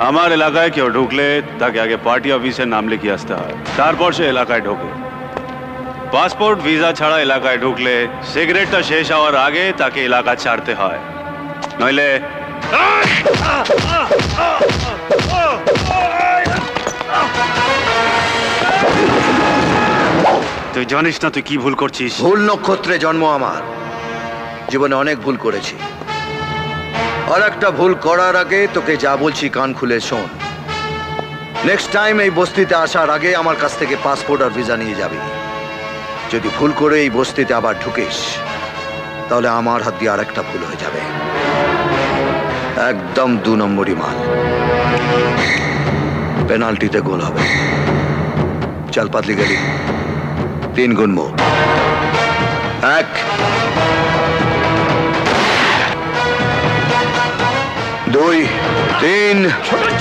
আমার এলাকায় কেউ ঢুকলে তাকে আগে পার্টি অফিসে নাম লিখিয়ে আসতে হয়, তারপর সে এলাকায় ঢোকে। পাসপোর্ট ভিসা ছাড়া এলাকায় ঢুকলে সিগারেটটা শেষ হওয়ার আগে তাকে এলাকা ছাড়তে হয়, নইলে তুই জানিস না তুই কি ভুল করছিস। ভুল নক্ষত্রে জন্ম আমার, জীবনে অনেক ভুল করেছি। আর একটা ভুল করার আগে তোকে যা বলছি কান খুলে শোন। নেক্সট টাইম এই বস্তিতে আসার আগে আমার কাছ থেকে পাসপোর্ট আর ভিসা নিয়ে যাবি। যদি ভুল করে এই বস্তিতে আবার ঢুকিস তাহলে আমার হাত দিয়ে আর একটা ভুল হয়ে যাবে। একদম 2 নম্বরই মাল। পেনাল্টিতে গোল হবে। চল পাতলি গেলি 3 গুনবো। 1 2 3